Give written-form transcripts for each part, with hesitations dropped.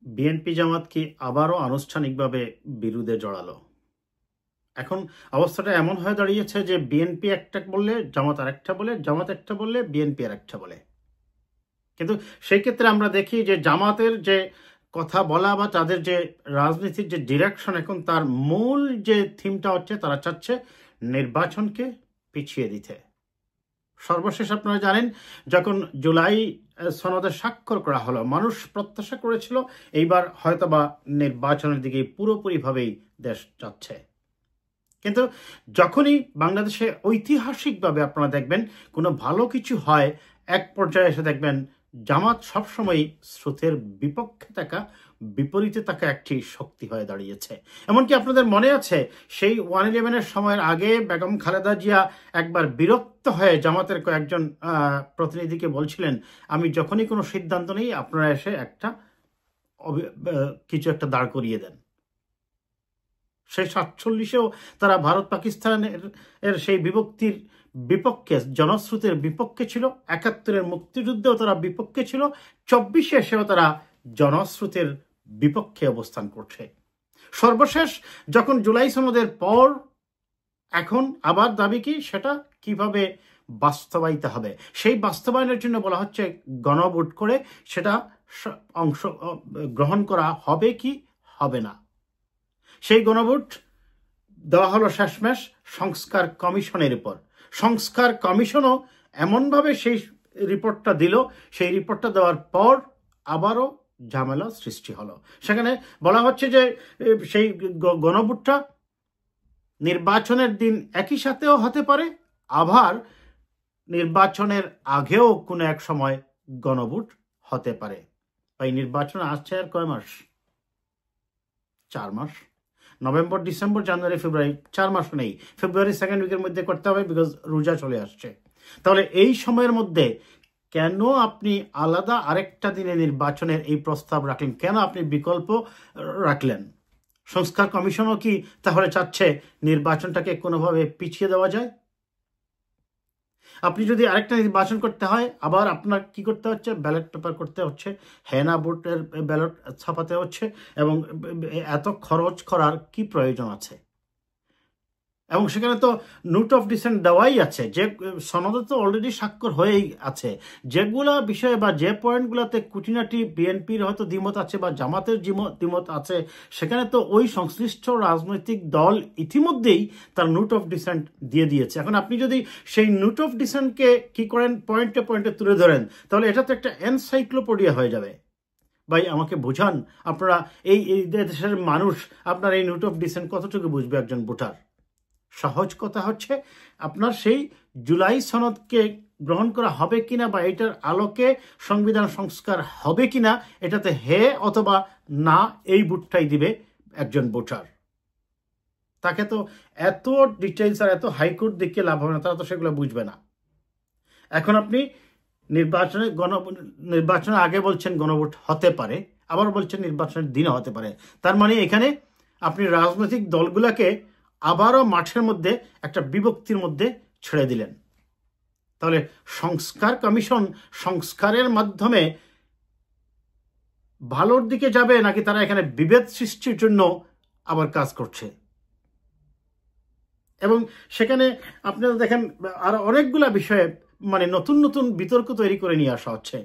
BNP জামাত কি আবারও আনুষ্ঠানিকভাবে বিরোধে জড়ালো? এখন অবস্থাটা এমন হয়ে দাঁড়িয়েছে যে বিএনপি একটা বললে জামাত আরেকটা বলে, জামাত একটা বললে বিএনপি আরেকটা বলে। কিন্তু সেই ক্ষেত্রে আমরা দেখি যে জামাতের যে কথা বলা বা তাদের যে রাজনীতির যে ডিরেকশন, এখন তার মূল যে থিমটা হচ্ছে তারা চাচ্ছে নির্বাচনকে পিছিয়ে দিতে। সর্বশেষ আপনারা জানেন, যখন জুলাই সনদে স্বাক্ষর করা হলো, মানুষ প্রত্যাশা করেছিল এইবার হয়তোবা নির্বাচনের দিকে পুরোপুরিভাবেই দেশ যাচ্ছে। কিন্তু যখনই বাংলাদেশে ঐতিহাসিকভাবে আপনারা দেখবেন কোনো ভালো কিছু হয়, এক পর্যায়ে এসে দেখবেন জামাত সবসময় স্রোতের বিপক্ষে থাকা, বিপরীতে থাকা একটি শক্তি হয়ে দাঁড়িয়েছে। এমনকি আপনাদের মনে আছে সেই 111-এর সময়ের আগে বেগম খালেদা জিয়া একবার বিরক্ত হয়ে জামাতের কয়েকজন প্রতিনিধিকে বলছিলেন, আমি যখনই কোনো সিদ্ধান্ত নিই আপনারা এসে কিছু একটা দাঁড় করিয়ে দেন। সেই 47-এও তারা ভারত পাকিস্তানের সেই বিভক্তির বিপক্ষে, জনস্রোতের বিপক্ষে ছিল। 71-এর মুক্তিযুদ্ধেও তারা বিপক্ষে ছিল। 24-এ এসেও তারা জনস্রোতের বিপক্ষে অবস্থান করছে। সর্বশেষ যখন জুলাই সনদের পর এখন আবার দাবি কি, সেটা কিভাবে বাস্তবায়িত হবে, সেই বাস্তবায়নের জন্য বলা হচ্ছে গণভোট করে সেটা অংশ গ্রহণ করা হবে কি হবে না। সেই গণভোট দেওয়া হলো শেষমেশ সংস্কার কমিশনের উপর। সংস্কার কমিশনও এমনভাবে সেই রিপোর্টটা দিল, সেই রিপোর্টটা দেওয়ার পর আবারও ঝামেলা সৃষ্টি হলো। সেখানে বলা হচ্ছে যে সেই গণভোটটা নির্বাচনের দিন একই সাথেও হতে পারে, আবার নির্বাচনের আগেও কোনো এক সময় গণভোট হতে পারে। এই নির্বাচন আসছে আর কয় মাস? 4 মাস। নভেম্বর, ডিসেম্বর, জানুয়ারি, ফেব্রুয়ারি, 4 মাস নেই। ফেব্রুয়ারি সেকেন্ড উইকের মধ্যে করতে হবে, বিকজ রোজা চলে আসছে। তাহলে এই সময়ের মধ্যে কেন আপনি আলাদা আরেকটা দিনে নির্বাচনের এই প্রস্তাব রাখলেন? কেন আপনি বিকল্প রাখলেন? সংস্কার কমিশনও কি তাহলে চাচ্ছে নির্বাচনটাকে কোনোভাবে পিছিয়ে দেওয়া যায়? আপনি যদি আরেকটা নির্বাচন করতে হয়, আবার আপনার কি করতে হচ্ছে? ব্যালট পেপার করতে হচ্ছে, হেনা ভোটের ব্যালট ছাপাতে হচ্ছে, এবং এত খরচ করার কি প্রয়োজন আছে? এবং সেখানে তো নোট অফ ডিসেন্ট দেওয়াই আছে, যে সনদে তো অলরেডি স্বাক্ষর হয়েই আছে। যেগুলা বিষয়ে বা যে পয়েন্টগুলোতে কুটিনাটি বিএনপির হয়তো দ্বিমত আছে বা জামাতের দ্বিমত আছে, সেখানে তো ওই সংশ্লিষ্ট রাজনৈতিক দল ইতিমধ্যেই তার নোট অফ ডিসেন্ট দিয়ে দিয়েছে। এখন আপনি যদি সেই নোট অফ ডিসেন্টকে কি করেন, পয়েন্টে পয়েন্টে তুলে ধরেন, তাহলে এটা তো একটা এনসাইক্লোপিডিয়া হয়ে যাবে। ভাই আমাকে বোঝান, আপনারা এই দেশের মানুষ আপনার এই নোট অফ ডিসেন্ট কতটুকু বুঝবে একজন ভোটার? সহজ কথা হচ্ছে, আপনার সেই জুলাই সনদকে গ্রহণ করা হবে কিনা বা এটার আলোকে সংবিধান সংস্কার হবে কিনা, এটাতে হে অথবা না এই ভোটটাই দিবে একজন ভোটার। তাকে তো এত ডিটেইলস আর এত হাইকোর্ট দেখিয়ে লাভ হবে না, তারা তো সেগুলো বুঝবে না। এখন আপনি নির্বাচনের আগে বলছেন গণভোট হতে পারে, আবার বলছেন নির্বাচনের দিনে হতে পারে। তার মানে এখানে আপনি রাজনৈতিক দলগুলোকে আবারও মাঠের মধ্যে একটা বিভক্তির মধ্যে ছেড়ে দিলেন। তাহলে সংস্কার কমিশন সংস্কারের মাধ্যমে ভালোর দিকে যাবে, নাকি তারা এখানে বিভেদ সৃষ্টির জন্য আবার কাজ করছে? এবং সেখানে আপনারা দেখেন আর অনেকগুলা বিষয়ে মানে নতুন নতুন বিতর্ক তৈরি করে নিয়ে আসা হচ্ছে।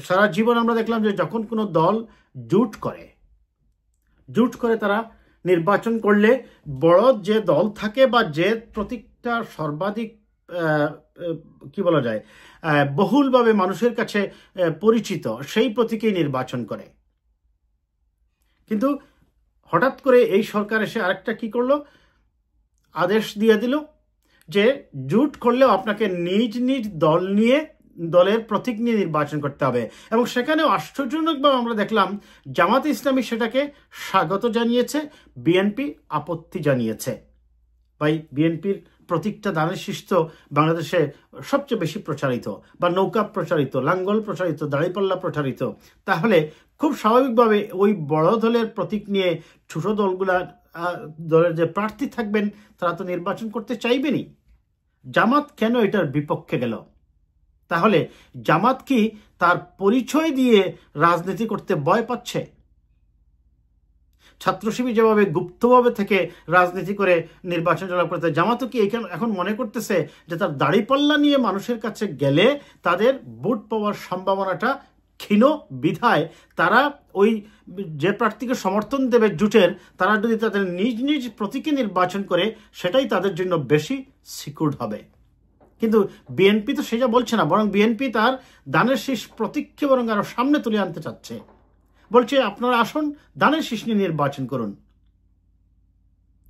সারা জীবন আমরা দেখলাম যে যখন কোনো দল জোট করে তারা নির্বাচন করলে বড় যে দল থাকে বা যে প্রতীকটা সর্বাধিক কি বলা যায় বহুলভাবে মানুষের কাছে পরিচিত, সেই প্রতীকেই নির্বাচন করে। কিন্তু হঠাৎ করে এই সরকার এসে আরেকটা কি করলো, আদেশ দিয়ে দিল যে জোট করলেও আপনাকে নিজ নিজ দলের প্রতীক নিয়ে নির্বাচন করতে হবে। এবং সেখানেও আশ্চর্যজনকভাবে আমরা দেখলাম জামাতে ইসলামী সেটাকে স্বাগত জানিয়েছে, বিএনপি আপত্তি জানিয়েছে। ভাই বিএনপির প্রতীকটা ধানের শীষ তো বাংলাদেশে সবচেয়ে বেশি প্রচারিত, বা নৌকা প্রচারিত, লাঙ্গল প্রচারিত, দাড়িপাল্লা প্রচারিত। তাহলে খুব স্বাভাবিকভাবে ওই বড় দলের প্রতীক নিয়ে ছোট দলের যে প্রার্থী থাকবেন তারা তো নির্বাচন করতে চাইবেনই। জামাত কেন এটার বিপক্ষে গেল? তাহলে জামাত কি তার পরিচয় দিয়ে রাজনীতি করতে ভয় পাচ্ছে। ছাত্র শিবির যেভাবে গুপ্তভাবে থেকে রাজনীতি করে নির্বাচন জয়লাভ করতে, জামাতও কি এখন মনে করতেছে যে তার দাড়িপাল্লা নিয়ে মানুষের কাছে গেলে তাদের ভোট পাওয়ার সম্ভাবনাটা ক্ষীণ বিধায় তারা ওই যে প্রার্থীকে সমর্থন দেবে জোটের, তারা যদি তাদের নিজ নিজ প্রতীকে নির্বাচন করে সেটাই তাদের জন্য বেশি সিকিউর হবে। কিন্তু বিএনপি তো সেটা বলছে না, বরং বিএনপি তার দানের শীষ প্রতীককে বরং আরো সামনে তুলে আনতে চাচ্ছে। বলছে আপনারা আসুন দানের শীষ নিয়ে নির্বাচন করুন।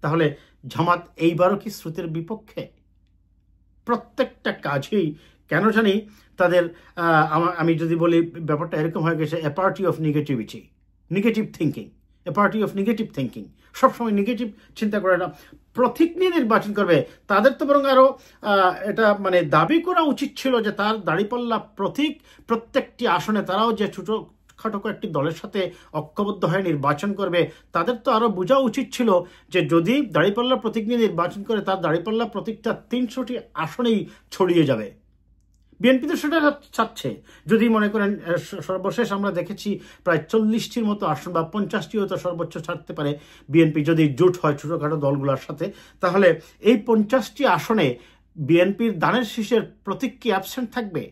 তাহলে জামাত এইবারও কি স্রোতের বিপক্ষে? প্রত্যেকটা কাজেই কেন জানি তাদের আমি যদি বলি ব্যাপারটা এরকম হয়ে গেছে, a party of negativity, negative thinking, a party of negative thinking. সবসময় নেগেটিভ চিন্তা করে না, প্রতীক নিয়ে নির্বাচন করবে। তাদের তো বরং আরো এটা মানে দাবি করা উচিত ছিল যে তার দাড়িপাল্লা প্রতীক প্রত্যেকটি আসনে তারাও যে ছোটখাটো একটি দলের সাথে ঐক্যবদ্ধ হয়ে নির্বাচন করবে, তাদের তো আরো বোঝা উচিত ছিল যে যদি দাড়িপাল্লা প্রতীক নিয়ে নির্বাচন করে তার দাড়িপাল্লা প্রতীকটা 300টি আসনেই ছড়িয়ে যাবে। বিএনপি তো সেটা চাচ্ছে। যদি মনে করেন সর্বশেষ আমরা দেখেছি প্রায় 40টির মতো আসন বা 50টিও তো সর্বোচ্চ ছাড়তে পারে বিএনপি যদি জোট হয় ছোটখাটো দলগুলোর সাথে, তাহলে এই 50টি আসনে বিএনপির দানের শীষের প্রতীক কি অ্যাবসেন্ট থাকবে?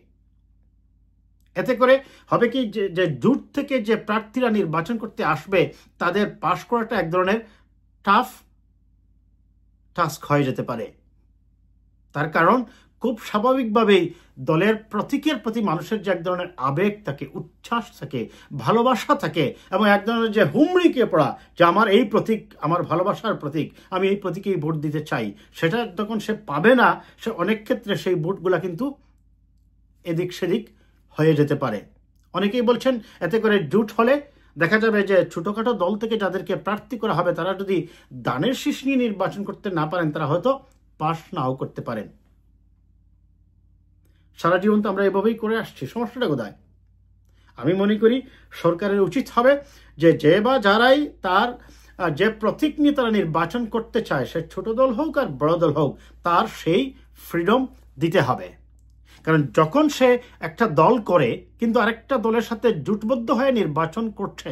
এতে করে হবে কি যে জোট থেকে যে প্রার্থীরা নির্বাচন করতে আসবে তাদের পাশ করাটা এক ধরনের টাফ টাস্ক হয়ে যেতে পারে। তার কারণ খুব স্বাভাবিকভাবেই দলের প্রতীকের প্রতি মানুষের যে এক ধরনের আবেগ থাকে, উচ্ছ্বাস থাকে, ভালোবাসা থাকে এবং এক ধরনের যে হুমড়িকে পড়া যে আমার এই প্রতীক আমার ভালোবাসার প্রতীক, আমি এই প্রতীকেই ভোট দিতে চাই, সেটা যখন সে পাবে না, সে অনেক ক্ষেত্রে সেই ভোটগুলা কিন্তু এদিক সেদিক হয়ে যেতে পারে। অনেকেই বলছেন এতে করে জোট হলে দেখা যাবে যে ছোটখাটো দল থেকে যাদেরকে প্রার্থী করা হবে তারা যদি দানের শীষ নিয়ে নির্বাচন করতে না পারেন তারা হয়তো পাশ নাও করতে পারেন। সারা জীবন তো আমরা এভাবেই করে আসছি, সমস্যাটা কোথায়? আমি মনে করি সরকারের উচিত হবে যে বা যারাই তার যে প্রতীক নিয়ে তারা নির্বাচন করতে চায়, সে ছোট দল হোক আর বড় দল হোক, তার সেই ফ্রিডম দিতে হবে। কারণ যখন সে একটা দল করে কিন্তু আরেকটা দলের সাথে জোটবদ্ধ হয়ে নির্বাচন করছে,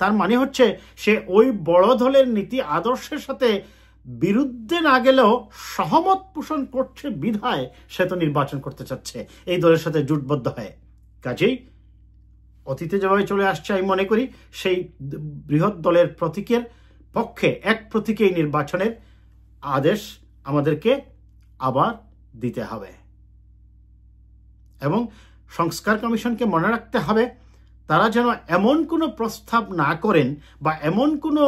তার মানে হচ্ছে সে ওই বড় দলের নীতি আদর্শের সাথে বিরুদ্ধে না গেলেও সহমত পোষণ করছে বিধায় সে তো নির্বাচন করতে চাচ্ছে এই দলের সাথে জোটবদ্ধ হয়ে। কাজেই অতীতে যেভাবে চলে আসছে আমি মনে করি সেই বৃহৎ দলের প্রতীকের পক্ষে এক প্রতীকেই নির্বাচনের আদেশ আমাদেরকে আবার দিতে হবে এবং সংস্কার কমিশনকে মনে রাখতে হবে তারা যেন এমন কোনো প্রস্তাব না করেন বা এমন কোনো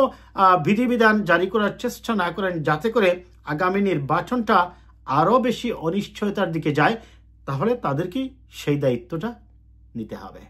বিধিবিধান জারি করার চেষ্টা না করেন যাতে করে আগামী নির্বাচনটা আরও বেশি অনিশ্চয়তার দিকে যায়। তাহলে তাদেরকেই সেই দায়িত্বটা নিতে হবে।